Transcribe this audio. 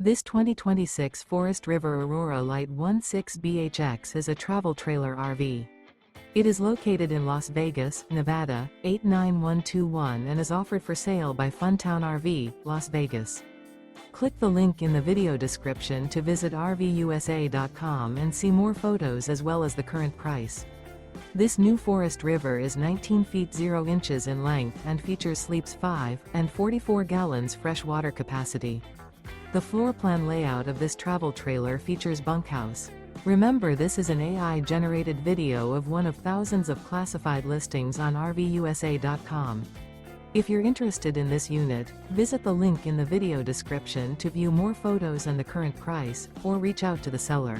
This 2026 Forest River Aurora Light 16BHX is a travel trailer RV. It is located in Las Vegas, Nevada, 89121 and is offered for sale by Funtown RV, Las Vegas. Click the link in the video description to visit RVUSA.com and see more photos as well as the current price. This new Forest River is 19 feet 0 inches in length and features sleeps 5 and 44 gallons fresh water capacity. The floor plan layout of this travel trailer features bunkhouse. Remember, this is an AI-generated video of one of thousands of classified listings on RVUSA.com. If you're interested in this unit, visit the link in the video description to view more photos and the current price, or reach out to the seller.